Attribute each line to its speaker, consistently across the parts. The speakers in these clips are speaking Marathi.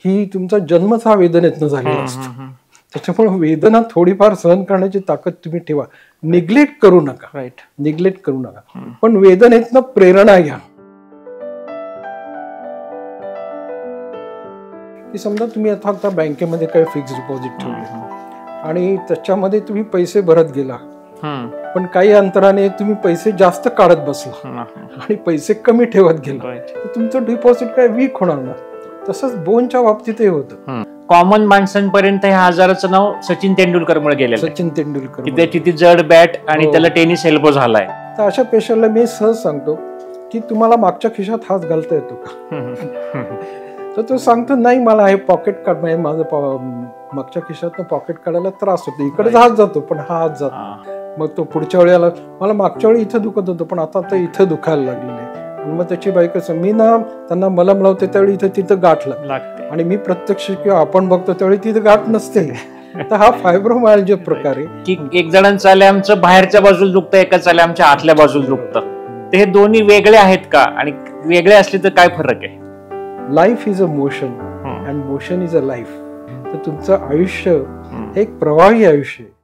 Speaker 1: ही तुमचा जन्मच हा वेदनेतनं झालेला असतो. त्याच्यामुळे वेदना थोडीफार सहन करण्याची ताकद तुम्ही ठेवा. निग्लेक्ट करू नका.
Speaker 2: राईट.
Speaker 1: निग्लेक्ट करू नका, पण वेदनेतनं प्रेरणा घ्या. की समजा तुम्ही आता बँकेमध्ये काही फिक्स डिपॉझिट ठेवले आणि त्याच्यामध्ये तुम्ही पैसे भरत गेला, पण काही अंतराने तुम्ही पैसे जास्त काढत बसला आणि पैसे कमी ठेवत गेला, तर तुमचं डिपॉझिट काय वीक होणार ना. तसंच बोनच्या बाबतीतही होतं.
Speaker 2: कॉमन माणसांपर्यंत ह्या आजाराचं नाव सचिन तेंडुलकर मुळे गेलं.
Speaker 1: सचिन तेंडुलकर
Speaker 2: की त्याची ती जड बॅट आणि त्याला टेनिस एल्बो झालाय.
Speaker 1: तर अशा पेशंटला मी सहज सांगतो की तुम्हाला मागच्या खिशात हात घालता येतो का? तर तो सांगतो नाही, मला हे पॉकेट काढ, माझं मागच्या खिशात पॉकेट काढायला त्रास होतो, इकडे हात जातो पण हा हात जातो. मग तो पुढच्या वेळेला मला मागच्या वेळी इथं दुखत होतं पण आता इथं दुखायला लागलेलं आहे. आणि मग त्याची बायको मी ना त्यांना मलम लावते त्यावेळी इथं तिथं गाठ लागते आणि मी प्रत्यक्ष किंवा आपण बघतो त्यावेळी तिथं गाठ नसते. तर हा फायब्रोमायल्जिया प्रकार आहे
Speaker 2: की एक जणांचं आले आमचं बाहेरच्या बाजूला दुखतं, एकाच आले आमच्या आतल्या बाजूला दुखतं. तर हे दोन्ही वेगळे आहेत का, आणि वेगळे असले तर काय फरक आहे?
Speaker 1: Life is a motion and motion is a life. तर तुमचं आयुष्य हे एक प्रवाही आयुष्य आहे.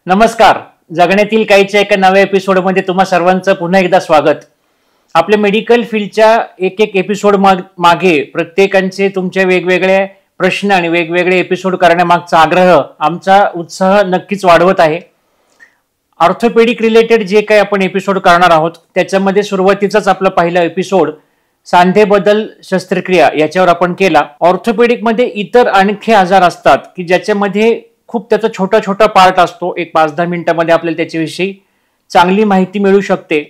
Speaker 2: नमस्कार. जगण्यातील काहीच्या एका नव्या एपिसोडमध्ये तुम्हा सर्वांचं पुन्हा एकदा स्वागत. आपल्या मेडिकल फील्डच्या एक एपिसोड मागे प्रत्येकांचे तुमचे वेगवेगळे प्रश्न आणि वेगवेगळे एपिसोड करण्यामागचा आग्रह आमचा उत्साह नक्कीच वाढवत आहे. ऑर्थोपेडिक रिलेटेड जे काही आपण एपिसोड करणार आहोत त्याच्यामध्ये सुरुवातीचाच आपला पहिला एपिसोड सांधे बदल शस्त्रक्रिया याच्यावर आपण केला. ऑर्थोपेडिकमध्ये इतर आणखी आजार असतात की ज्याच्यामध्ये खूप त्याचा छोटा छोटा पार्ट असतो. एक 5-10 मिनिटांमध्ये आपल्याला त्याच्याविषयी चांगली माहिती मिळू शकते.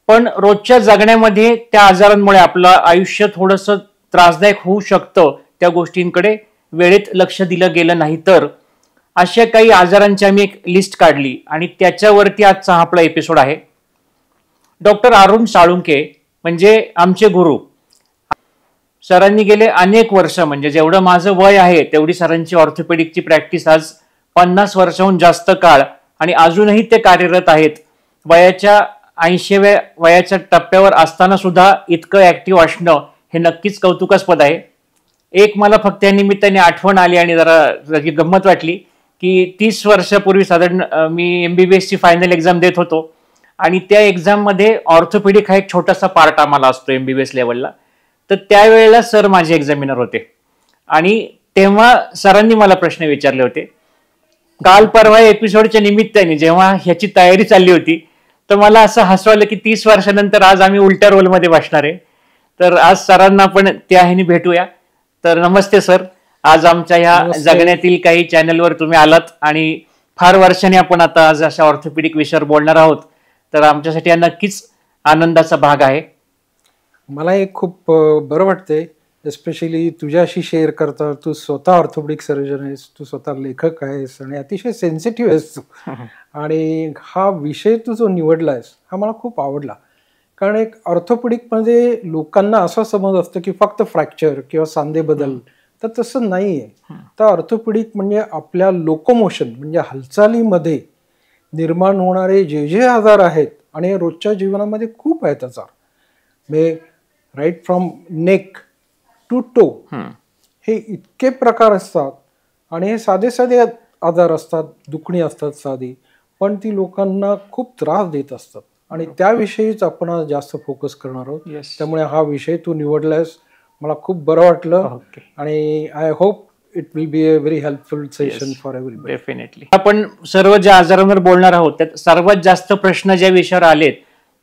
Speaker 2: पण रोजच्या जगण्यामध्ये त्या आजारांमुळे आपलं आयुष्य थोडंसं त्रासदायक होऊ शकतं. त्या गोष्टींकडे वेळेत लक्ष दिलं गेलं नाही तर अशा काही आजारांची आम्ही एक लिस्ट काढली आणि त्याच्यावरती आजचा हा आपला एपिसोड आहे. डॉक्टर अरुण साळुंके म्हणजे आमचे गुरु. सरांनी गेले अनेक वर्ष, म्हणजे जेवढं माझं वय आहे तेवढी सरांची ऑर्थोपेडिकची प्रॅक्टिस आज 50 वर्षाहून जास्त काळ, आणि अजूनही ते कार्यरत आहेत. वयाच्या 80व्या वयाच्या टप्प्यावर असताना सुद्धा इतकं ऍक्टिव्ह असणं हे नक्कीच कौतुकास्पद आहे. एक मला फक्त या निमित्ताने आठवण आली आणि जरा गंमत वाटली की 30 वर्षापूर्वी साधारण मी MBBS ची फायनल एक्झाम देत होतो आणि त्या एक्झाममध्ये ऑर्थोपेडिक हा एक छोटासा पार्ट आम्हाला असतो MBBS लेवलला. तर त्यावेळेला सर माझे एक्झामिनर होते आणि तेव्हा सरांनी मला प्रश्न विचारले होते. काल परवा एपिसोडच्या निमित्ताने जेव्हा ह्याची तयारी चालली होती तर मला असं हसवलं की 30 वर्षानंतर आज आम्ही उलट्या रोलमध्ये बसणार आहे. तर आज सरांना आपण त्या ह्याने भेटूया. तर नमस्ते सर, आज आमच्या ह्या जगण्यातील काही चॅनलवर तुम्ही आलात आणि फार वर्षांनी आपण आता आज अशा ऑर्थोपेडिक विषयावर बोलणार आहोत. तर आमच्यासाठी हा नक्कीच आनंदाचा भाग आहे.
Speaker 1: मला एक खूप बरं वाटतंय एस्पेशली तुझ्याशी शेअर करता. तू स्वतः ऑर्थोपेडिक सर्जन आहेस, तू स्वतः लेखक आहेस आणि अतिशय सेन्सिटिव्ह आहेस तू. आणि हा विषय तू जो निवडला आहेस हा मला खूप आवडला. कारण एक ऑर्थोपेडिकमध्ये लोकांना असा समज असतो की फक्त फ्रॅक्चर किंवा सांधे बदल, तर तसं नाही आहे. तर ऑर्थोपेडिक म्हणजे आपल्या लोकोमोशन म्हणजे हालचालीमध्ये निर्माण होणारे जे जे आजार आहेत, आणि रोजच्या जीवनामध्ये खूप आहेत आजार, म्हणजे right from neck to toe हे इतके प्रकार असतात. आणि हे साधे साधे आजार असतात, दुखणी असतात साधी, पण ती लोकांना खूप त्रास देत असतात आणि त्याविषयीच आपण आज जास्त फोकस करणार आहोत. त्यामुळे हा विषय तू निवडलास, मला खूप बरं वाटलं आणि I hope it will be a very helpful session for everybody.
Speaker 2: Definitely. आपण सर्व ज्या आजारांवर बोलणार आहोत त्यात सर्वात जास्त प्रश्न ज्या विषयावर आलेत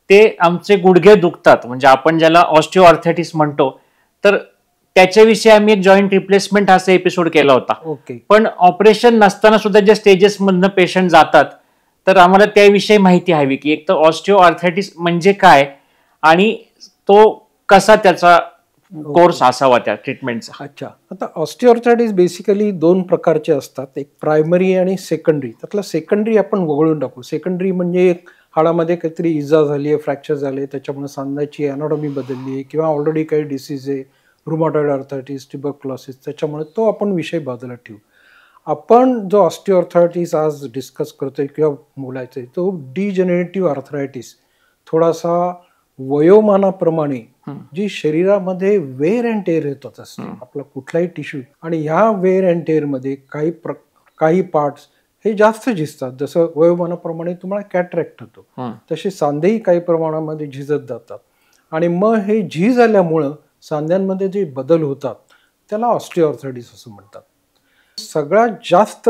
Speaker 2: ते आमचे गुडघे दुखतात, म्हणजे आपण ज्याला ऑस्टिओआर्थरायटिस म्हणतो. तर त्याच्याविषयी आम्ही एक जॉईंट रिप्लेसमेंट असा एपिसोड केला होता. पण ऑपरेशन नसताना सुद्धा ज्या स्टेजेस मधनं पेशंट जातात तर आम्हाला त्याविषयी माहिती हवी की एक तर ऑस्टिओआर्थरायटिस म्हणजे काय आणि तो कसा त्याचा कोर्स असावा त्या ट्रीटमेंटचा.
Speaker 1: अच्छा, आता ऑस्टिओआर्थरायटिस बेसिकली 2 प्रकारचे असतात, एक प्रायमरी आणि सेकंडरी. त्यातला सेकंडरी आपण वगळून टाकू. सेकंडरी म्हणजे हाडामध्ये काहीतरी इजा झाली आहे, फ्रॅक्चर झाले, त्याच्यामुळे सांध्याची अॅनाटॉमी बदलली आहे किंवा ऑलरेडी काही डिसीज आहे, रुमॅटॉइड आर्थरायटिस, ट्युबरक्युलोसिस, त्याच्यामुळे तो आपण विषय बाजूला ठेवू. आपण जो ऑस्टिओआर्थरायटिस आज डिस्कस करतोय किंवा बोलायचंय तो डिजेनरेटिव्ह आर्थरायटिस, थोडासा वयोमानाप्रमाणे जी शरीरामध्ये वेअर अँड टेअर येतात असते आपला कुठलाही टिश्यू, आणि ह्या वेअर अँड टेअर मध्ये काही पार्ट्स हे जास्त झिजतात. जसं वयोमानाप्रमाणे तुम्हाला कॅटरॅक्ट होतो, तसे सांधेही काही प्रमाणामध्ये झिजत जातात, आणि मग हे झीज आल्यामुळं सांध्यांमध्ये जे बदल होतात त्याला ऑस्टिओआर्थरायटिस असं म्हणतात. सगळ्यात जास्त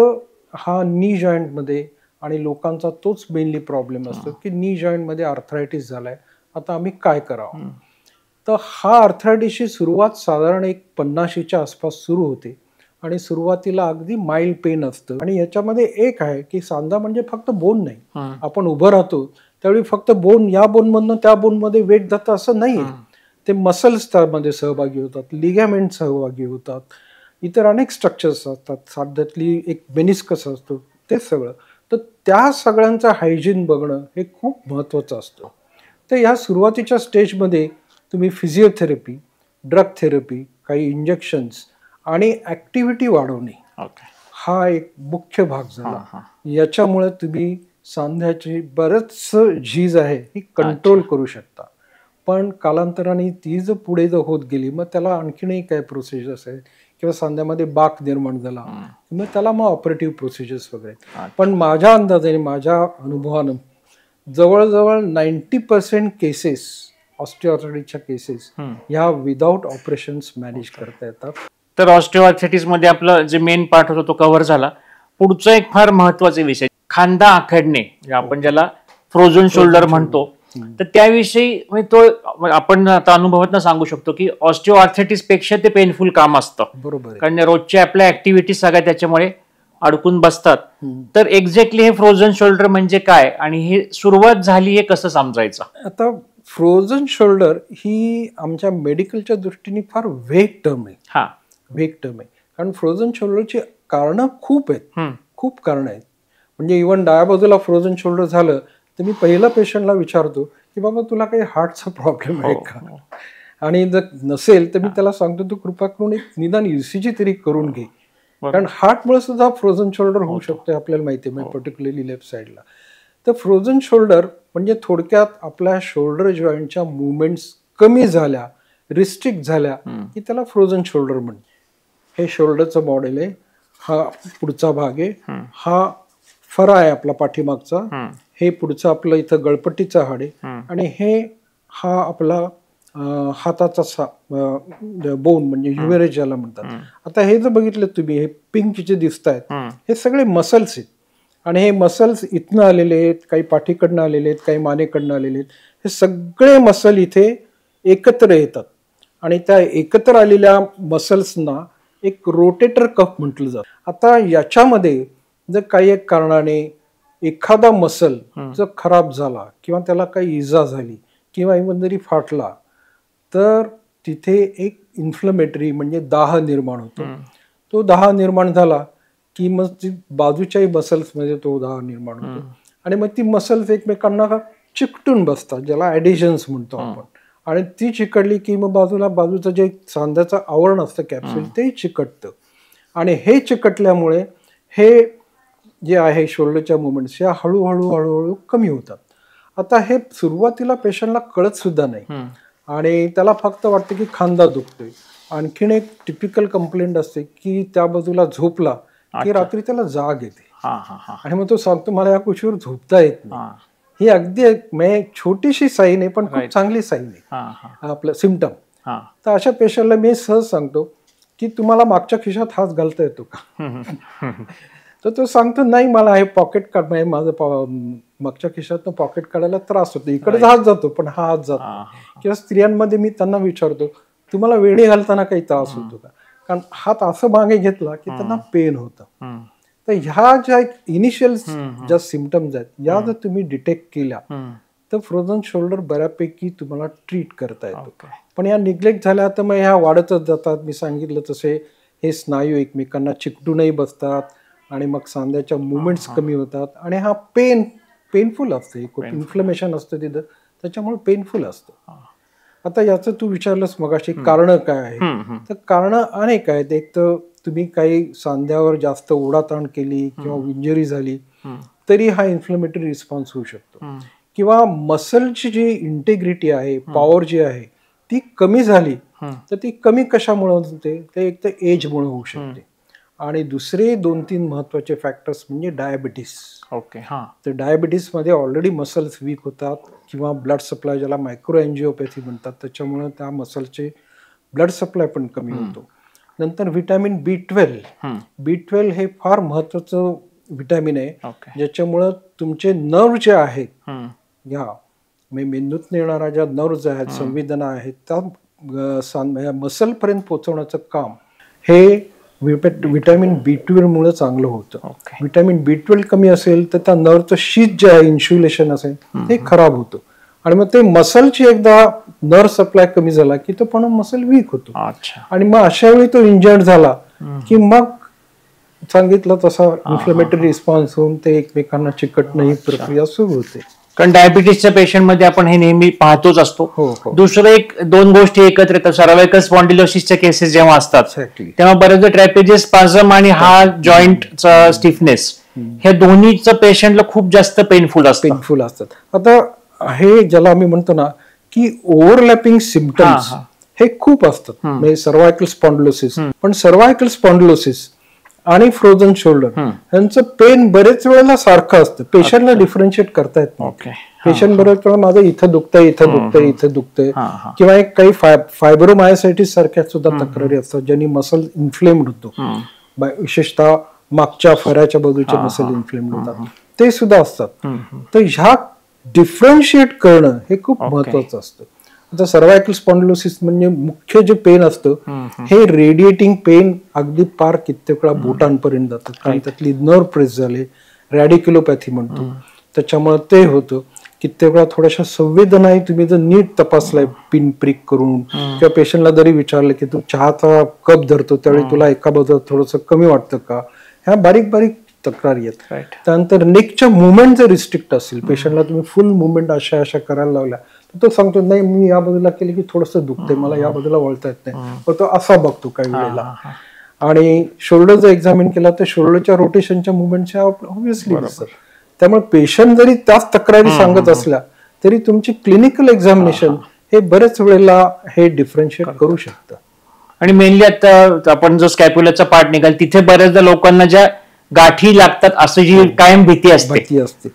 Speaker 1: हा नी जॉईंटमध्ये, आणि लोकांचा तोच मेनली प्रॉब्लेम असतो की नी जॉईंटमध्ये आर्थरायटिस झालाय, आता आम्ही काय करावं. तर हा आर्थरायटिसची सुरुवात साधारण एक 50च्या आसपास सुरू होते, आणि सुरुवातीला अगदी माइल्ड पेन असतं. आणि याच्यामध्ये एक आहे की सांधा म्हणजे फक्त बोन नाही, आपण उभं राहतो त्यावेळी फक्त बोन, या बोनमधनं त्या बोनमध्ये वेट जातं असं नाही. ते मसल्स त्यामध्ये सहभागी होतात, लिगामेंट सहभागी होतात, इतर अनेक स्ट्रक्चर्स असतात, सांध्यातली एक मेनिस्कस असतो, ते सगळं. तर त्या सगळ्यांचं हायजीन बघणं हे खूप महत्त्वाचं असतं. तर ह्या सुरुवातीच्या स्टेजमध्ये तुम्ही फिजिओथेरपी, ड्रग थेरपी, काही इंजेक्शन्स आणि ॲक्टिव्हिटी वाढवणे हा एक मुख्य भाग झाला. याच्यामुळे तुम्ही सांध्याची बरंच झीज आहे ही कंट्रोल करू शकता. पण कालांतराने ती जर पुढे जर होत गेली, मग त्याला आणखीनही काय प्रोसिजर्स आहेत, किंवा सांध्यामध्ये बाक निर्माण झाला, मग त्याला मग ऑपरेटिव्ह प्रोसिजर्स वगैरे. पण माझ्या अंदाजाने, माझ्या अनुभवानं, जवळजवळ 90% केसेस, ऑस्टिओआर्थरायटिसच्या केसेस ह्या विदाऊट ऑपरेशन्स मॅनेज करता येतात.
Speaker 2: तर ऑस्टिओआर्थरायटिस मध्ये आपलं जे मेन पार्ट होता तो कव्हर झाला. पुढचा एक फार महत्वाचा विषय, खांदा आखडणे, आपण ज्याला फ्रोझन शोल्डर म्हणतो. तर त्याविषयी तो आपण आता अनुभवातून सांगू शकतो की ऑस्टिओआर्थरायटिस पेक्षा ते पेनफुल काम असतं.
Speaker 1: बरोबर,
Speaker 2: कारण रोजच्या आपल्या ऍक्टिव्हिटीज सगळ्या त्याच्यामुळे अडकून बसतात. तर एक्झॅक्टली हे फ्रोझन शोल्डर म्हणजे काय, आणि हे सुरुवात झाली हे कसं समजायचं.
Speaker 1: आता फ्रोझन शोल्डर ही आमच्या मेडिकलच्या दृष्टीने फार वेग टर्म आहे. वेग टर्म आहे, कारण फ्रोझन शोल्डरची कारणं खूप आहेत, खूप कारणं आहेत. म्हणजे इव्हन डाव्या बाजूला फ्रोझन शोल्डर झालं तर मी पहिल्या पेशंटला विचारतो की बाबा तुला काही हार्टचा प्रॉब्लेम आहे का, आणि जर नसेल तर मी त्याला सांगतो तू कृपा करून एक निदान ईसीजी तरी करून घे, कारण हार्टमुळे सुद्धा फ्रोझन शोल्डर होऊ शकतो आपल्याला माहिती आहे, पर्टिक्युलरली लेफ्ट साईडला. तर फ्रोझन शोल्डर म्हणजे थोडक्यात आपल्या शोल्डर जॉईंटच्या मुवमेंट्स कमी झाल्या, रिस्ट्रिक्ट झाल्या की त्याला फ्रोझन शोल्डर म्हणतात. हे शोल्डरचं मॉडेल आहे, हा पुढचा भाग आहे, हा फरा आहे आपला पाठीमागचा, हे पुढचं आपलं इथं गळपट्टीचं हाड आहे, आणि हा आपला हाताचा बोन म्हणजे ह्युमेरस ज्याला म्हणतात. आता हे जर बघितलं तुम्ही, हे पिंक जे दिसत आहेत हे सगळे मसल्स आहेत, आणि हे मसल्स इथनं आलेले आहेत, काही पाठीकडनं आलेले आहेत, काही मानेकडनं आलेले आहेत. हे सगळे मसल इथे एकत्र येतात, आणि त्या एकत्र आलेल्या मसल्सना एक रोटेटर कफ म्हटलं जातं. आता याच्यामध्ये जर काही एक कारणाने एखादा मसल जर खराब झाला, किंवा त्याला काही इजा झाली, किंवा इव्हन जरी फाटला, तर तिथे एक इन्फ्लमेटरी म्हणजे दाह निर्माण होतो. तो दाह निर्माण झाला की मग ती बाजूच्याही मसल्समध्ये तो दाह निर्माण होतो, आणि मग ती मसल्स एकमेकांना चिकटून बसतात, ज्याला ॲडिशन्स म्हणतो आपण. आणि ती चिकटली की मग बाजूचं जे सांध्याचं आवरण असतं, कॅप्सूल, ते चिकटतं, आणि हे चिकटल्यामुळे हे जे आहे शोल्डरच्या मुवमेंट्स या हळूहळू कमी होतात. आता हे सुरुवातीला पेशंटला कळत सुद्धा नाही, आणि त्याला फक्त वाटतं की खांदा दुखतोय. आणखीन एक टिपिकल कंप्लेंट असते की त्या बाजूला झोपला की रात्री त्याला जाग येते, आणि मग तो सांगतो मला या कुशीवर झोपता येत नाही. ही अगदी एक छोटीशी साईन आहे, पण खूप चांगली साईन आहे, आपलं सिम्पटम. तर अशा पेशंटला मी सहज सांगतो की तुम्हाला मागच्या खिशात हात घालता येतो का, तर तो सांगतो नाही मला हे पॉकेट काढ, माझं मागच्या खिशातनं पॉकेट काढायला त्रास होतो, इकडे हात जातो पण हा हात जातो. किंवा स्त्रियांमध्ये मी त्यांना विचारतो तुम्हाला वेणी घालताना काही त्रास होतो का, कारण हात असं मागे घेतला की त्यांना पेन होतं. तर ह्या ज्या इनिशियल ज्या सिम्पटम्स आहेत या जर तुम्ही डिटेक्ट केल्या तर फ्रोझन शोल्डर बऱ्यापैकी तुम्हाला ट्रीट करता येतो. पण या निग्लेक्ट झाल्या तर मग ह्या वाढतच जातात. मी सांगितलं तसे हे स्नायू एकमेकांना चिकटूनही बसतात, आणि मग सांध्याच्या मुवमेंट्स कमी होतात, आणि हा पेनफुल असते, खूप इन्फ्लमेशन असतं तिथं, त्याच्यामुळे पेनफुल असतं. आता याचं तू विचारलंस मगाशी कारण काय आहे, तर कारण अनेक आहेत. एक तर तुम्ही काही सांध्यावर जास्त ओढाताण केली किंवा इंजरी झाली तरी हा इन्फ्लेमेटरी रिस्पॉन्स होऊ शकतो. किंवा मसलची जी इंटेग्रिटी आहे, पॉवर जी आहे ती कमी झाली तर ती कमी कशामुळे होते, ते एक तर एजमुळे होऊ शकते. आणि दुसरे 2-3 महत्वाचे फॅक्टर्स म्हणजे डायबिटीस.
Speaker 2: ओके.
Speaker 1: तर डायबिटीस मध्ये ऑलरेडी मसल्स वीक होतात किंवा ब्लड सप्लाय, ज्याला मायक्रो एन्जिओपॅथी म्हणतात, त्याच्यामुळे त्या मसलचे ब्लड सप्लाय पण कमी होतो. नंतर व्हिटॅमिन B12 हे फार महत्वाचं व्हिटॅमिन आहे, ज्याच्यामुळं तुमचे नर्व जे आहेत, या मेंदूत येणाऱ्या ज्या नर्व्ज आहेत, संवेदना आहेत, त्या मसल पर्यंत पोहोचवण्याचं काम हे व्हिटॅमिन B12 मुळे चांगलं होतं. व्हिटॅमिन B12 कमी असेल तर त्या नर्वचं शीत जे आहे, इन्स्युलेशन असेल, ते खराब होतं. आणि मग ते मसलची एकदा नर्व सप्लाय कमी झाला की तो पण मसल वीक होतो. आणि मग अशा वेळी तो इंजर्ड झाला की मग सांगितलं तसा इन्फ्लेमेटरी रिस्पॉन्स होऊन ते एकमेकांना चिकटणं ही प्रक्रिया सुरू होते.
Speaker 2: कारण डायबिटीसच्या पेशंटमध्ये आपण हे नेहमी पाहतोच असतो. दुसरं एक दोन गोष्टी एकत्र येतात. सर्व्हायकल स्पॉन्डिलोसिसच्या केसेस जेव्हा असतात तेव्हा बरेचदा ट्रॅपेझियस स्पाझम आणि हा जॉईंटचा स्टिफनेस, ह्या दोन्हीचं पेशंटला खूप जास्त पेनफुल
Speaker 1: असतात. आता हे ज्याला आम्ही म्हणतो ना की ओव्हरलॅपिंग सिम्पटम्स हे खूप असतात. म्हणजे सर्व्हायकल स्पॉन्डिलोसिस, पण सर्व्हायकल स्पॉन्डिलोसिस आणि फ्रोझन शोल्डर यांचं पेन बरेच वेळेला सारखं असतं. पेशंटला डिफरन्शिएट करता येत नाही. पेशंट बरेच वेळा माझं इथं दुखतंय, इथं दुखतंय, इथं दुखतंय, किंवा एक काही फायब्रोमायोसायटिस सारख्या सुद्धा तक्रारी असतात ज्यांनी मसल इन्फ्लेम्ड होतो. विशेषतः मागच्या फऱ्याच्या बाजूचे मसल इन्फ्लेम्ड होतात, ते सुद्धा असतात. तर ह्या डिफरन्शिएट करणं हे खूप महत्वाचं असतं. आता सर्व्हायकल स्पॉन्डिलोसिस म्हणजे मुख्य जे पेन असतं हे रेडिएटिंग पेन अगदी पार कित्येक वेळा बोटांपर्यंत जातं, कारण त्यातली नर्व प्रेस झाले, रॅडिक्युलोपॅथी म्हणतो, त्याच्यामुळे ते होतं. कित्येक वेळा थोड्याशा संवेदनाही तुम्ही जर नीट तपासलाय पिन प्रिक करून, किंवा पेशंटला जरी विचारलं की तू चहाचा कप धरतो त्यावेळी तुला एका बाजूला थोडस कमी वाटतं का, ह्या बारीक बारीक तक्रारी आहेत. त्यानंतर नेकच्या मुवमेंट जर रिस्ट्रिक्ट असेल, पेशंटला तुम्ही फुल मुवमेंट अशा करायला लावल्या तर तो सांगतो नाही मी या बाजूला केली की थोडंसं दुखतंय, मला या बाजूला वळता येत नाही, पण तो असा बघतो काही वेळेला. आणि शोल्डर जर एक्झामिन केला तर शोल्डरच्या रोटेशनच्या मुवमेंटच्या ऑब्व्हियसली दिसतात. त्यामुळे पेशंट जरी त्याच तक्रारी सांगत असल्या तरी तुमची क्लिनिकल एक्झामिनेशन हे बरेच वेळेला हे डिफरन्शिएट करू शकतं.
Speaker 2: आणि मेनली आता आपण जो स्कॅप्युलाचा पार्ट निघाल तिथे बऱ्याचदा लोकांना ज्या गाठी लागतात असं जी कायम भीती असते.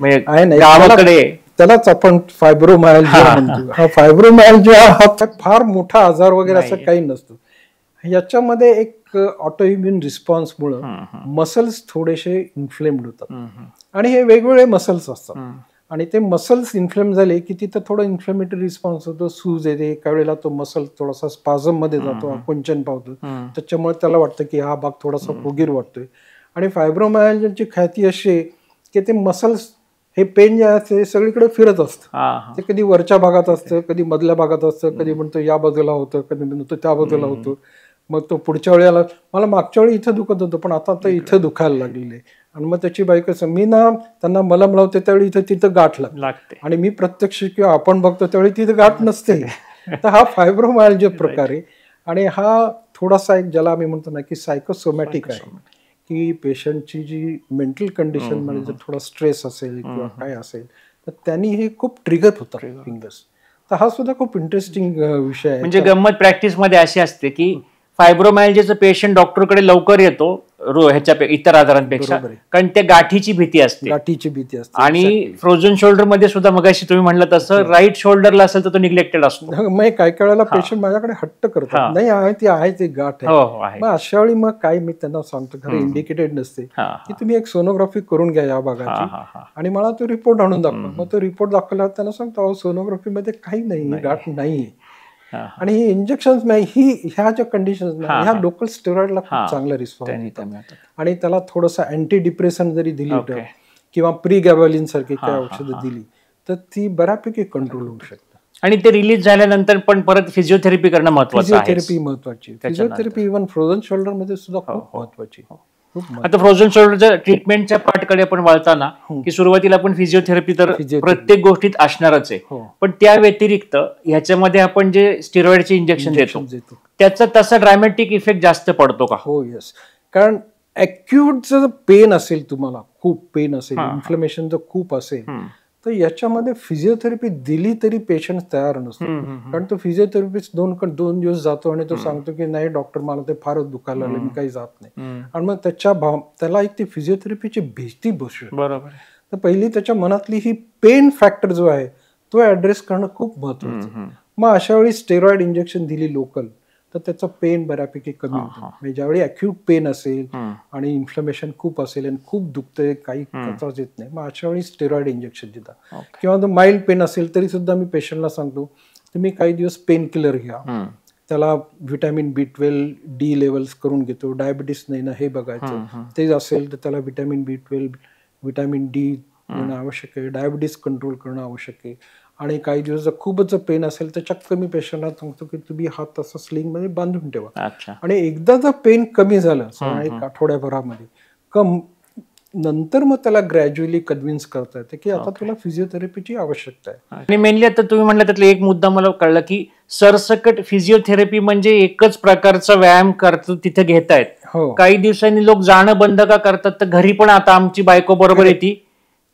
Speaker 2: गावाकडे
Speaker 1: त्यालाच आपण फायब्रोमायल्जिया म्हणतो. हा फायब्रोमायल्जिया हा फार मोठा आजार वगैरे असं काही नसतो. याच्यामध्ये एक ऑटो इम्युन रिस्पॉन्समुळे मसल्स थोडेसे इन्फ्लेम्ड होतात, आणि हे वेगवेगळे मसल्स असतात. आणि ते मसल्स इन्फ्लेम झाले की तिथं थोडं इन्फ्लेमेटरी रिस्पॉन्स होतो, सूज येते, एका वेळेला तो मसल थोडासा स्पाझम मध्ये जातो, आकुंचन पावतो, त्याच्यामुळे त्याला वाटतं की हा भाग थोडासा फुगीर वाटतोय. आणि फायब्रोमायल्जियाची ख्याती अशी आहे की ते मसल्स हे पेन जे आहे ते सगळीकडे फिरत असतं. ते कधी वरच्या भागात असतं, कधी मधल्या भागात असतं, कधी म्हणतो या बाजूला होतं, कधी म्हणतो त्या बाजूला होतं. मग तो पुढच्या वेळेला मला मागच्या वेळी इथं दुखत होतं पण आता इथं दुखायला लागलेलं आहे. आणि मग त्याची बायको मी ना त्यांना मलम लावते त्यावेळी तिथं गाठ लागते, आणि मी प्रत्यक्ष किंवा आपण बघतो त्यावेळी तिथं गाठ नसते. तर हा फायब्रोमायल्जिया प्रकार आहे. आणि हा थोडासा एक ज्याला आम्ही म्हणतो ना की सायकोसोमॅटिक आहे, की पेशंटची जी मेंटल कंडिशन मध्ये जर थोडा स्ट्रेस असेल किंवा काय असेल तर त्यांनी हे खूप ट्रिगर होतं फिंगर्स. तर हा सुद्धा खूप इंटरेस्टिंग विषय आहे.
Speaker 2: म्हणजे गंमत प्रॅक्टिस मध्ये अशी असते की फायब्रोमायल्जियाचा पेशंट डॉक्टरकडे लवकर येतो ह्याच्या इतर आजारांपेक्षा, कारण त्या गाठीची भीती असते. आणि फ्रोझन शोल्डर मध्ये सुद्धा मगाशी तुम्ही म्हणलं तसं राईट शोल्डरला असेल तर तो निग्लेक्टेड असतो.
Speaker 1: मग काही वेळेला पेशंट माझ्याकडे हट्ट करतात नाही आहे ती गाठ आहे. मग अशा वेळी मग काय मी त्यांना सांगतो, खरं इंडिकेटेड नसते, की तुम्ही एक सोनोग्राफी करून घ्या या भागाची आणि मला तो रिपोर्ट आणून दाखवा. मग तो रिपोर्ट दाखवल्यावर त्यांना सांगतो सोनोग्राफी मध्ये काही नाही, गाठ नाही. आणि ही इंजेक्शन नाही, ह्या ज्या कंडिशन ह्या लोकल स्टेरॉइडला खूप चांगला रिस्पॉन्स, आणि त्याला थोडंसं अँटी डिप्रेशन जरी दिली किंवा प्री गॅबालिन सारखी काही औषधं दिली तर ती बऱ्यापैकी कंट्रोल होऊ शकते.
Speaker 2: आणि ते रिलीज झाल्यानंतर पण परत फिजिओथेरपी करणं महत्वाचं आहे.
Speaker 1: फिजिओथेरपी महत्वाची, फिजिओथेरपी इव्हन फ्रोझन शोल्डर मध्ये सुद्धा खूप महत्वाची.
Speaker 2: आता फ्रोझन शोल्डरच्या ट्रीटमेंटच्या पार्टकडे आपण वळताना की सुरुवातीला आपण फिजिओथेरपी तर प्रत्येक गोष्टीत असणारच आहे, पण त्या व्यतिरिक्त ह्याच्यामध्ये आपण जे स्टेरॉइडचे इंजेक्शन देतो त्याचा तसा ड्रामॅटिक इफेक्ट जास्त पडतो का?
Speaker 1: हो, येस. कारण ऍक्यूट जर पेन असेल, तुम्हाला खूप पेन असेल, इन्फ्लमेशन जर खूप असेल, तर याच्यामध्ये फिजिओथेरपी दिली तरी पेशंट तयार नसतो. कारण तो फिजिओथेरपिस्ट दोन दिवस जातो आणि तो सांगतो की नाही डॉक्टर, मला ते फारच दुखायला लागलं, मी काही जात नाही. आणि मग त्याला एक ती फिजिओथेरपीची भीती बसू.
Speaker 2: बरोबर.
Speaker 1: तर पहिली त्याच्या मनातली ही पेन फॅक्टर जो आहे तो ऍड्रेस करणं खूप महत्वाचं. मग अशा वेळी स्टेरॉइड इंजेक्शन दिली लोकल, तर त्याचं पेन बऱ्यापैकी कमी होतं. म्हणजे ज्यावेळी अक्यूट पेन असेल आणि इन्फ्लमेशन खूप असेल आणि खूप दुखतंय, काही करताच येत नाही, मग अशा वेळी स्टेरॉइड इंजेक्शन देतात. किंवा जर माइल्ड पेन असेल तरी सुद्धा मी पेशंटला सांगतो तुम्ही काही दिवस पेन किलर घ्या, त्याला व्हिटॅमिन B12 D लेवल्स करून घेतो, डायबिटीस नाही ना हे बघायचं, ते असेल तर त्याला व्हिटॅमिन B12 व्हिटॅमिन D करणं आवश्यक आहे, डायबिटीस कंट्रोल करणं आवश्यक आहे. आणि काही दिवस जर खूपच पेन असेल तर चक्क मी पेशंटला सांगतो की तुम्ही हात तसा स्लिंग मध्ये बांधून ठेवा. आणि एकदा जर पेन कमी झालं एक आठवड्याभरामध्ये, नंतर मग त्याला ग्रॅज्युअली कन्व्हिन्स करता येते की आता तुला फिजिओथेरपीची आवश्यकता आहे.
Speaker 2: आणि मेनली आता तुम्ही म्हणलं त्यातला एक मुद्दा मला कळला की सरसकट फिजिओथेरपी म्हणजे एकच प्रकारचा व्यायाम करतो तिथे घेतायत. काही दिवसांनी लोक जाणं बंद का करतात, तर घरी पण आता आमची बायको बरोबर येते,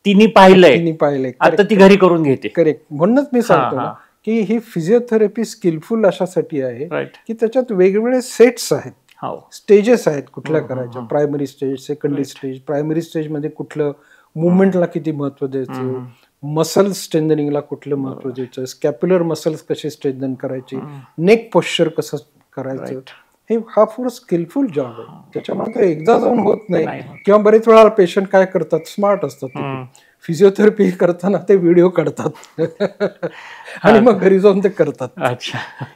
Speaker 2: तिने पाहिलंय आता ती घरी करून घेते.
Speaker 1: करेक्ट. म्हणूनच मी सांगतो ना की ही फिजिओथेरपी स्किलफुल अशासाठी आहे की त्याच्यात वेगवेगळे सेट्स आहेत, स्टेजेस आहेत कुठल्या करायच्या. Primary stage, secondary stage. Primary stage मध्ये कुठलं मुवमेंटला किती महत्व द्यायचं, मसल स्ट्रेंथनिंगला कुठलं महत्व द्यायचं, स्कॅप्युलर मसल्स कसे स्ट्रेंथन करायचे, नेक पोश्चर कसं करायचं, हा पूर्ण स्किलफुल जॉब आहे. त्याच्यामध्ये एकदा जाऊन होत नाही. किंवा बरेच वेळा पेशंट काय करतात, स्मार्ट असतात, फिजिओथेरपी करताना ते व्हिडिओ काढतात आणि मग घरी जाऊन ते करतात.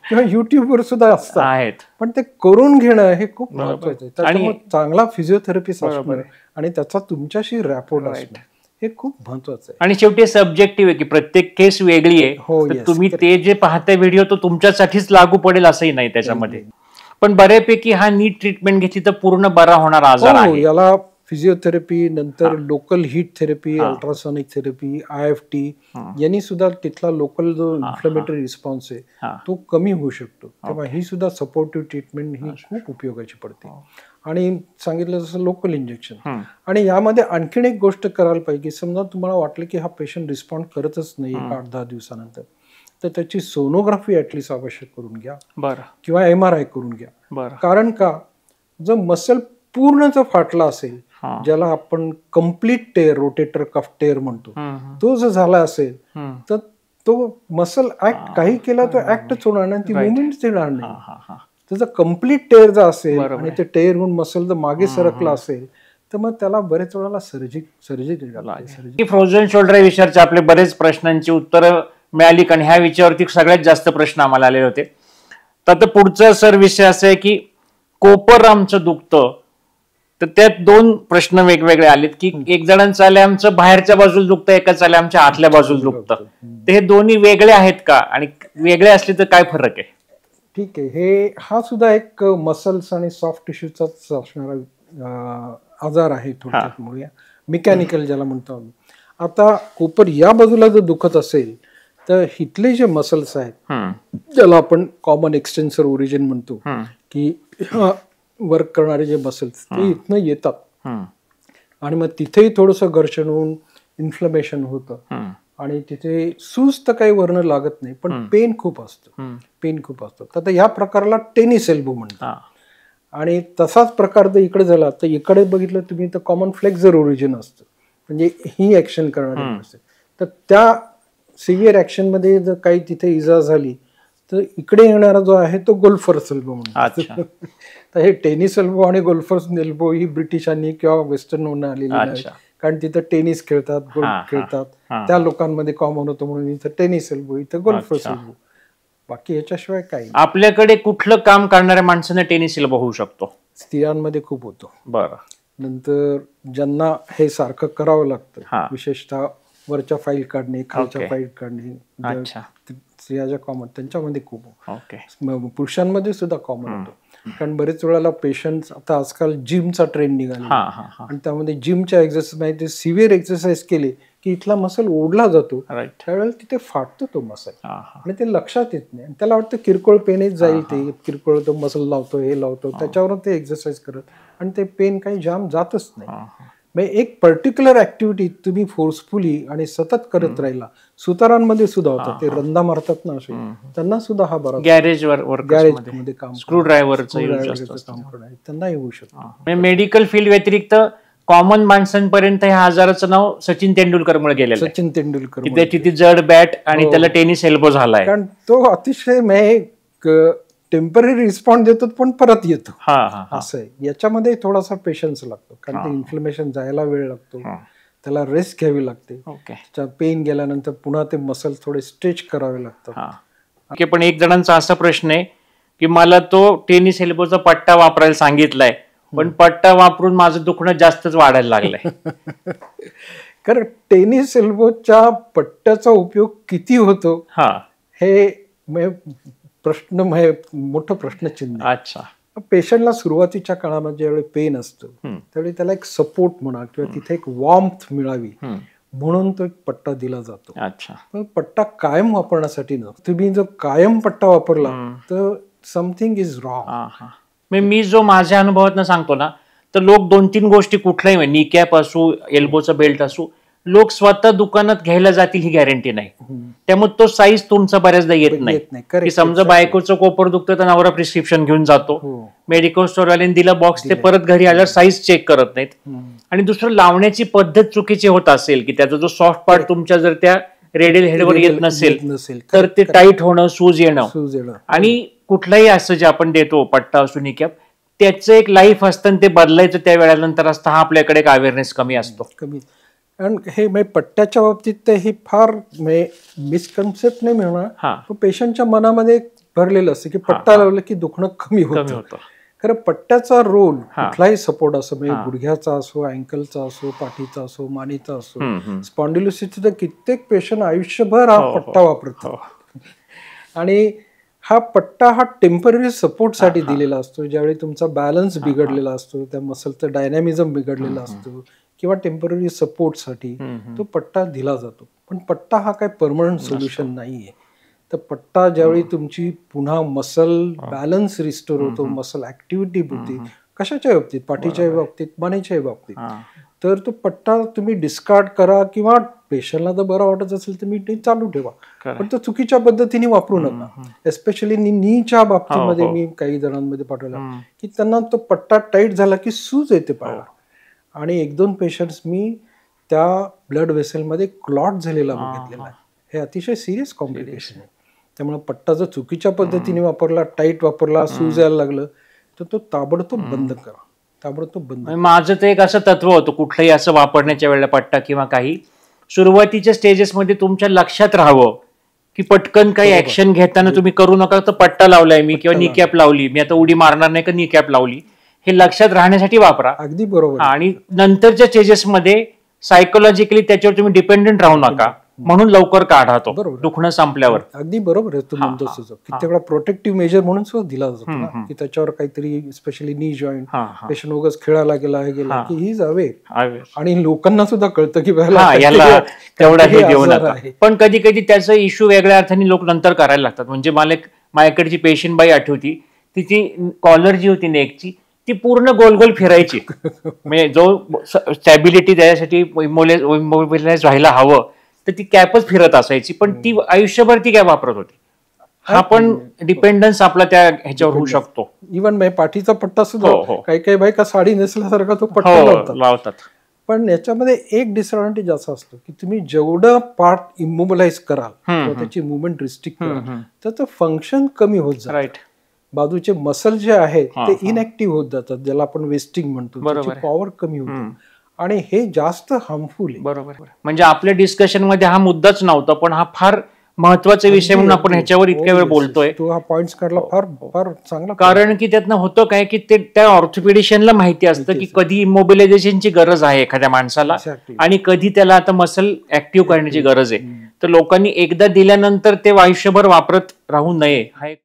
Speaker 1: किंवा युट्यूबवर सुद्धा असतात, पण ते करून घेणं हे खूप महत्वाचं आहे. त्याच्यामुळे चांगला फिजिओथेरपिस्ट असणं आणि त्याचा तुमच्याशी रॅपोर्ट असणं हे खूप महत्वाचं आहे.
Speaker 2: आणि शेवटी सब्जेक्टिव्ह आहे की प्रत्येक केस वेगळी आहे. तुम्ही ते जे पाहताय व्हिडिओ तो तुमच्यासाठीच लागू पडेल असंही नाही त्याच्यामध्ये. पण बऱ्यापैकी हा नीट ट्रीटमेंट घेतली तर पूर्ण बरा होणार आजार आहे.
Speaker 1: याला फिजिओथेरपी नंतर local heat therapy, ultrasonic therapy, IFT यांनी सुद्धा तिथला लोकल जो इन्फ्लेमेटरी रिस्पॉन्स आहे तो कमी होऊ शकतो. तेव्हा ही सुद्धा सपोर्टिव्ह ट्रीटमेंट ही खूप उपयोगाची पडते. आणि सांगितलं जसं लोकल इंजेक्शन. आणि यामध्ये आणखीन एक गोष्ट करायला पाहिजे, समजा तुम्हाला वाटलं की हा पेशंट रिस्पॉन्ड करतच नाही 8-10 दिवसानंतर, तर त्याची सोनोग्राफी ऍटलिस्ट आवश्यक करून घ्या किंवा MRI करून घ्या. कारण का, जर मसल पूर्ण जर फाटला असेल, ज्याला आपण complete tear, rotator cuff tear म्हणतो, तो जर झाला असेल तर तो मसल ऍक्ट काही केला तो ऍक्टच होणार नाही, ती मुवमेंट देणार नाही. त्याचा कम्प्लीट टेअर जर असेल आणि ते टेअर होऊन मसल जर मागे सरकला असेल तर मग त्याला बरेच वेळेला सर्जरी.
Speaker 2: फ्रोझन शोल्डर या विषयाचे आपले बरेच प्रश्नांची उत्तरं मिळाली, कारण ह्या विषयावरती सगळ्यात जास्त प्रश्न आम्हाला आलेले होते. तर आता पुढचा सर विषय असा आहे की कोपर आमचं दुखतं, तर त्यात 2 प्रश्न वेगवेगळे आलेत की एक जणांचं आले आमचं बाहेरच्या बाजूला दुखतं, एकाच आले आमच्या आतल्या बाजूला दुखतं. ते हे दोन्ही वेगळे आहेत का, आणि वेगळे असले तर काय फरक आहे?
Speaker 1: ठीक आहे, हा सुद्धा एक मसल्स आणि सॉफ्ट टिश्यूचाच असणारा आजार आहे. थोडक्यात म्हणूया मेकॅनिकल ज्याला म्हणतो आम्ही. आता कोपर या बाजूला जर दुखत असेल तर इथले जे मसल्स आहेत, ज्याला आपण कॉमन एक्सटेन्सर ओरिजिन म्हणतो, की वर्क करणारे जे मसल्स ते इथनं येतात आणि मग तिथेही थोडंसं घर्षण होऊन इन्फ्लमेशन होतं आणि तिथे सूज तर काही वर्ण लागत नाही, पण पेन खूप असतं. तर ह्या प्रकाराला टेनिस एल्बो म्हणतात. आणि तसाच प्रकार जर इकडे झाला तर इकडे बघितलं तुम्ही तर कॉमन फ्लेक्झर ओरिजिन असतं, म्हणजे ही ऍक्शन करणारे असते. तर त्या सिव्हिअर ऍक्शन मध्ये जर काही तिथे इजा झाली तर इकडे येणारा जो आहे तो गोल्फर्स एल्बो म्हणतात. तर हे टेनिस एल्बो आणि गोल्फर्स एल्बो ही ब्रिटिशांनी किंवा वेस्टर्न होऊन आलेली नाही, कारण तिथं टेनिस खेळतात, गोल्फ खेळतात, त्या लोकांमध्ये कॉमन होतं म्हणून इथं टेनिस एल्बो, इथं गोल्फर्स एल्बो. बाकी याच्याशिवाय काही.
Speaker 2: आपल्याकडे कुठलं काम करणाऱ्या माणसाने टेनिस एल्बो होऊ शकतो?
Speaker 1: स्त्रियांमध्ये खूप होतो.
Speaker 2: बरं.
Speaker 1: नंतर ज्यांना हे सारखं करावं लागतं, विशेषतः वरच्या फाईल काढणे, खालच्या फाईल काढणे, स्त्रिया ज्या कॉमन त्यांच्यामध्ये खूप. पुरुषांमध्ये सुद्धा कॉमन होतो. कारण बरेच वेळेला पेशंट आता आजकाल जिमचा ट्रेंड निघाला आणि त्यामध्ये जिमच्या एक्सरसाइज सिव्हिअर एक्सरसाइज केली की इथला मसल ओढला जातो, त्यावेळेला तिथे फाटतो तो मसल आणि ते लक्षात येत नाही. त्याला वाटतं किरकोळ पेनच जाईल, ते किरकोळ तो मसल लावतो, हे लावतो, त्याच्यावर ते एक्सरसाइज करत आणि ते पेन काही जाम जातच नाही. एक पर्टिक्युलर ऍक्टिव्हिटी तुम्ही फोर्सफुली आणि सतत करत राहिला, सुतारांमध्ये सुद्धा होतात, ते रंदा मारतात ना असे, त्यांना सुद्धा हा बरा
Speaker 2: गॅरेज
Speaker 1: मध्ये काम,
Speaker 2: स्क्रू ड्रायव्हरचं
Speaker 1: काम करणार त्यांना येऊ शकतो.
Speaker 2: मेडिकल फील्ड व्यतिरिक्त कॉमन माणसांपर्यंत ह्या आजाराचं नाव सचिन तेंडुलकर मुळे गेलेलं.
Speaker 1: सचिन तेंडुलकर
Speaker 2: त्याची ती जड बॅट आणि त्याला टेनिस एल्बो झालाय,
Speaker 1: कारण तो अतिशय टेम्पररी रिस्पॉन्स देतो पण परत येतो असं आहे. याच्यामध्ये थोडासा पेशन्स लागतो, कारण ते इन्फ्लेमेशन जायला वेळ लागतो, त्याला रेस्ट घ्यावी लागते, पेन गेल्यानंतर पुन्हा ते मसल थोडे स्ट्रेच करावे लागतात.
Speaker 2: पण एक जणांचा असा प्रश्न आहे की मला तो टेनिस एल्बोचा पट्टा वापरायला सांगितलाय, पण पट्टा वापरून माझं दुखणं जास्तच वाढायला लागलंय.
Speaker 1: कारण टेनिस एल्बोच्या पट्ट्याचा उपयोग किती होतो हे मोठं प्रश्नचिन्ह.
Speaker 2: अच्छा.
Speaker 1: पेशंटला सुरुवातीच्या काळामध्ये ज्यावेळी पेन असतो त्यावेळी त्याला एक सपोर्ट म्हणा किंवा तिथे एक वॉर्मथ मिळावी म्हणून तो एक पट्टा दिला जातो.
Speaker 2: अच्छा.
Speaker 1: पण पट्टा कायम वापरण्यासाठी न, तुम्ही जर कायम पट्टा वापरला तर समथिंग इज रॉंग.
Speaker 2: मी जो माझ्या अनुभवातनं सांगतो ना, तर लोक 2-3 गोष्टी कुठल्याही, नी कॅप असू, एल्बोचा बेल्ट असू, लोक स्वतः दुकानात घ्यायला जातील ही गॅरंटी नाही. त्यामुळे तो साईज तुमचा बऱ्याचदा येत नाही. की समजा बायकोचं कोपर दुखतं तर नवरा प्रिस्क्रिप्शन घेऊन जातो, मेडिकल स्टोरवाल्याने दिला बॉक्स, ते परत घरी आल्यावर साईज चेक करत नाहीत. आणि दुसरं, लावण्याची पद्धत चुकीची होत असेल की त्याचा जो सॉफ्ट पार्ट तुमच्या जर त्या रेडियल हेडवर येत नसेल तर ते टाईट होणं, सूज येणं, आणि कुठलाही असं जे आपण देतो पट्टा असू, निकॅप, त्याचं एक लाईफ असतं, ते बदलायचं त्या वेळानंतर असतं. हा आपल्याकडे एक अवेअरनेस कमी असतो.
Speaker 1: कारण हे पट्ट्याच्या बाबतीत हे फार मिसकन्सेप्ट नाही मिळणार, पेशंटच्या मनामध्ये भरलेलं असतं की पट्टा लावलं की दुखणं कमी होतं. खरं पट्ट्याचा रोल कुठलाही सपोर्ट असो, गुडघ्याचा असो, अँकलचा असो, पाठीचा असो, मानेचा असो, स्पॉन्डिलोसिसचा कित्येक पेशंट आयुष्यभर हा पट्टा वापरतो. आणि हा पट्टा हा टेम्पररी सपोर्ट साठी दिलेला असतो. ज्यावेळी तुमचा बॅलन्स बिघडलेला असतो, त्या मसलचं डायनॅमिझम बिघडलेला असतो किंवा टेम्पररी सपोर्टसाठी तो पट्टा दिला जातो. पण पट्टा हा काय परमनंट सोल्युशन नाहीये. तर पट्टा ज्यावेळी तुमची पुन्हा मसल बॅलन्स रिस्टोर होतो, मसल ऍक्टिव्हिटी होती, कशाच्या बाबतीत, पाठीच्या बाबतीत, मानेच्या बाबतीत, तर तो पट्टा तुम्ही डिस्कार्ड करा किंवा पेशंटला जर बरं वाटत असेल तर मी चालू ठेवा, पण तो चुकीच्या पद्धतीने वापरू नका. एस्पेशली नीच्या बाबतीमध्ये मी काही जणांमध्ये पाठवला की त्यांना तो पट्टा टाईट झाला की सूज येते पायाला, आणि 1-2 पेशंट्स मी त्या ब्लड वेसलमध्ये क्लॉट झालेला बघितलेला आहे. हे अतिशय सिरियस कॉम्प्लिकेशन आहे. त्यामुळे पट्टा जर चुकीच्या पद्धतीने वापरला, टाईट वापरला, सूज यायला लागलं तर तो ताबडतोब बंद करा, ताबडतोब बंद.
Speaker 2: माझं तर एक असं तत्व होतं, कुठलंही असं वापरण्याच्या वेळेला पट्टा किंवा काही, सुरुवातीच्या स्टेजेसमध्ये तुमच्या लक्षात राहावं की पटकन काही ऍक्शन घेताना तुम्ही करू नका तर पट्टा लावलाय मी किंवा नी कॅप लावली, मी आता उडी मारणार नाही का नी कॅप लावली, हे लक्षात राहण्यासाठी वापरा.
Speaker 1: अगदी बरोबर.
Speaker 2: आणि नंतरच्या स्टेजेसमध्ये सायकोलॉजिकली त्याच्यावर तुम्ही डिपेंडंट राहू नका, म्हणून लवकर काढा तो दुखणं संपल्यावर.
Speaker 1: अगदी बरोबर आहे. तू म्हणतो कित्येक वेळा प्रोटेक्टिव्ह मेजर म्हणून सुद्धा दिला जातो ना, की त्याच्यावर काहीतरी स्पेशली नी जॉईंट, पेशंट उगाच खेळायला गेला की ही इज अवे, आणि लोकांना सुद्धा कळतं की
Speaker 2: याला तेवढा हे घेऊ नका. पण कधी कधी त्याचा इश्यू वेगळ्या अर्थाने लोक नंतर करायला लागतात. म्हणजे मला माझ्याकडची पेशंट बाई आठवती, तिची कॉलर जी होती नेकची ती पूर्ण गोल गोल फिरायची, म्हणजे जो स्टॅबिलिटी त्याच्यासाठी इमोबिलाइज व्हायला हवं तर ती कॅपच फिरत असायची, पण ती आयुष्यभर ती कॅप वापरत होती. हा पण डिपेंडन्स आपला त्या ह्याच्यावर होऊ शकतो.
Speaker 1: इव्हन पाठीचा पट्टा सुद्धा काही काही बायका साडी नेसल्यासारखा तो पट्टा लावतात. पण याच्यामध्ये एक डिसएडव्हान्टेज असा असतो की तुम्ही जेवढं पार्ट इमोबिलाइज कराल, त्याची मुवमेंट रिस्ट्रिक्ट कराल, त्याचं फंक्शन कमी होत जातं. राईट. बाजूचे मसल जे आहेत ते इनएक्टिव्ह होत जातात, ज्याला आपण वेस्टिंग म्हणतो, त्याची पॉवर कमी होते, आणि हे जास्त हार्मफुल आहे.
Speaker 2: बरोबर. म्हणजे आपल्या डिस्कशन मध्ये हा मुद्दाच नव्हता, पण हा फार महत्वाचा विषय म्हणून आपण ह्याच्यावर इतक्या वेळ बोलतोय.
Speaker 1: तू हा पॉइंट काढला फार फार चांगला.
Speaker 2: कारण की त्यातनं होतं काय की ते त्या ऑर्थोपेडिशियनला माहिती असतं की कधी इमोबिलायझेशनची गरज आहे एखाद्या माणसाला आणि कधी त्याला आता मसल ऍक्टिव्ह करण्याची गरज आहे. तर लोकांनी एकदा दिल्यानंतर ते आयुष्यभर वापरत राहू नये, हा एक